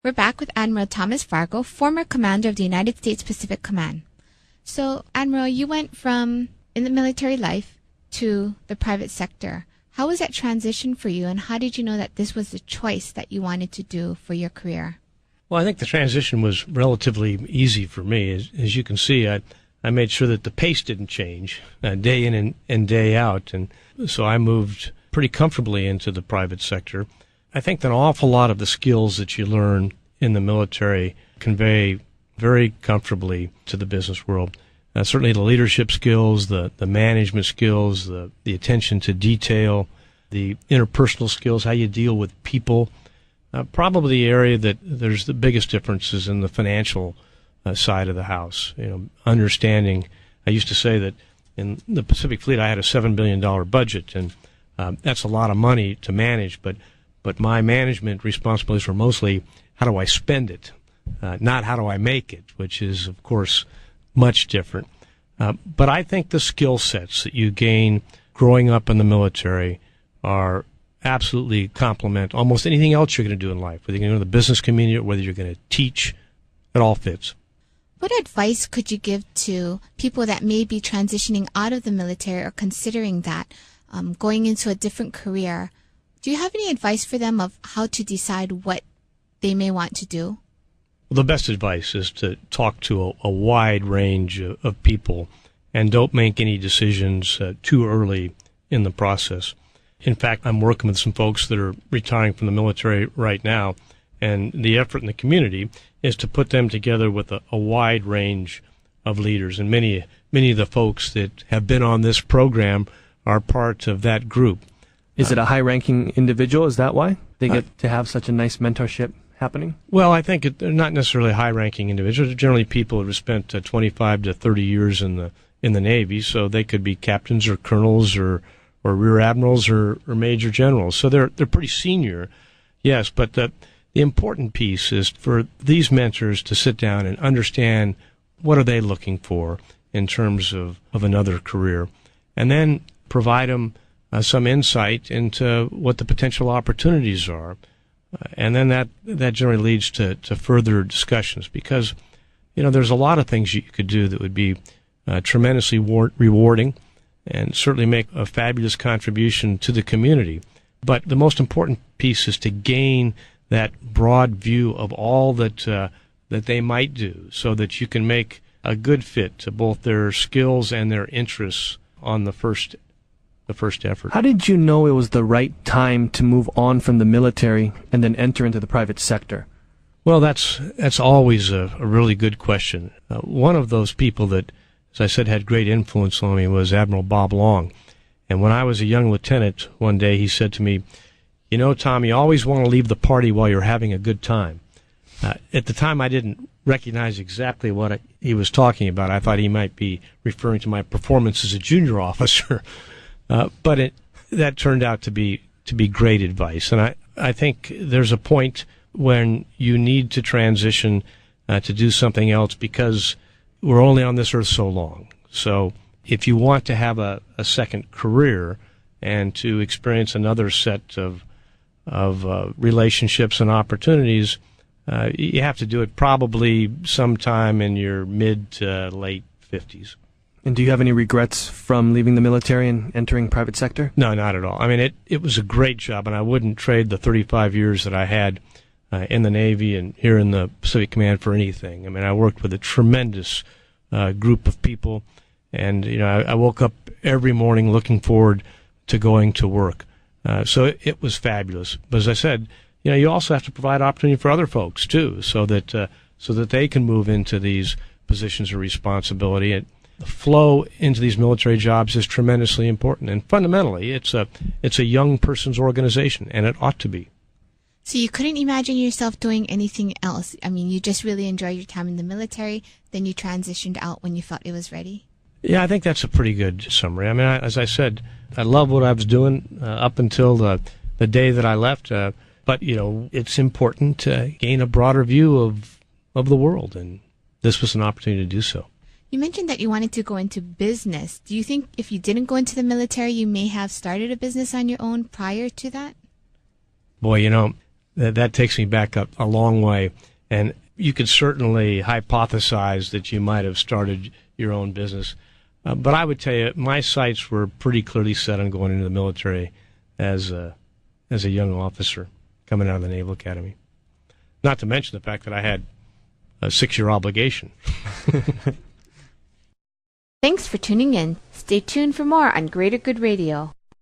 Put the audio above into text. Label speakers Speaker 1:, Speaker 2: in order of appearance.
Speaker 1: We're back with Admiral Thomas Fargo, former commander of the United States Pacific Command. So, Admiral, you went from in the military life to the private sector. How was that transition for you, and how did you know that this was the choice that you wanted to do for your career?
Speaker 2: Well, I think the transition was relatively easy for me. As you can see, I made sure that the pace didn't change day in and day out, and so I moved pretty comfortably into the private sector. I think that an awful lot of the skills that you learn in the military convey very comfortably to the business world. Certainly the leadership skills, the management skills, the attention to detail, the interpersonal skills, how you deal with people. Probably the area that there's the biggest differences in the financial side of the house. Understanding. I used to say that in the Pacific Fleet I had a $7 billion budget, and that's a lot of money to manage, but my management responsibilities were mostly how do I spend it, not how do I make it, which is, of course, much different. But I think the skill sets that you gain growing up in the military are absolutely complement almost anything else you're going to do in life, whether you're going to go to the business community or whether you're going to teach. It all fits.
Speaker 1: What advice could you give to people that may be transitioning out of the military or considering that, going into a different career? Do you have any advice for them of how to decide what they may want to do?
Speaker 2: Well, the best advice is to talk to a wide range of people and don't make any decisions too early in the process. In fact, I'm working with some folks that are retiring from the military right now, and the effort in the community is to put them together with a wide range of leaders. And many of the folks that have been on this program are part of that group.
Speaker 3: Is it a high-ranking individual? Is that why they get to have such a nice mentorship happening?
Speaker 2: Well, I think they're not necessarily high-ranking individuals. They're generally people who have spent 25 to 30 years in the Navy, so they could be captains or colonels or rear admirals or major generals. So they're pretty senior, yes. But the important piece is for these mentors to sit down and understand what are they looking for in terms of another career, and then provide them some insight into what the potential opportunities are. And then that generally leads to further discussions, because, there's a lot of things you could do that would be tremendously rewarding and certainly make a fabulous contribution to the community. But the most important piece is to gain that broad view of all that they might do, so that you can make a good fit to both their skills and their interests on the first effort.
Speaker 3: How did you know it was the right time to move on from the military and then enter into the private sector?
Speaker 2: Well, that's always a really good question. One of those people that, as I said, had great influence on me was Admiral Bob Long. And when I was a young lieutenant, one day he said to me, Tom, you always want to leave the party while you're having a good time. At the time, I didn't recognize exactly what he was talking about. I thought he might be referring to my performance as a junior officer. But that turned out to be great advice. And I think there's a point when you need to transition to do something else, because we're only on this earth so long. So if you want to have a second career and to experience another set of relationships and opportunities, you have to do it probably sometime in your mid to late 50s.
Speaker 3: And do you have any regrets from leaving the military and entering private sector?
Speaker 2: No, not at all. I mean, it was a great job, and I wouldn't trade the 35 years that I had in the Navy and here in the Pacific Command for anything. I mean, I worked with a tremendous group of people, and I woke up every morning looking forward to going to work. So it was fabulous. But as I said, you also have to provide opportunity for other folks too, so that they can move into these positions of responsibility. And the flow into these military jobs is tremendously important, and fundamentally, it's a young person's organization, and it ought to be.
Speaker 1: So you couldn't imagine yourself doing anything else? I mean, you just really enjoyed your time in the military, then you transitioned out when you felt it was ready?
Speaker 2: Yeah, I think that's a pretty good summary. I mean, as I said, I love what I was doing up until the day that I left. But it's important to gain a broader view of the world, and this was an opportunity to do so.
Speaker 1: You mentioned that you wanted to go into business. Do you think if you didn't go into the military, you may have started a business on your own prior to that?
Speaker 2: Boy, that takes me back up a long way. And you could certainly hypothesize that you might have started your own business. But I would tell you, my sights were pretty clearly set on going into the military as a young officer coming out of the Naval Academy. Not to mention the fact that I had a 6-year obligation.
Speaker 1: Thanks for tuning in. Stay tuned for more on Greater Good Radio.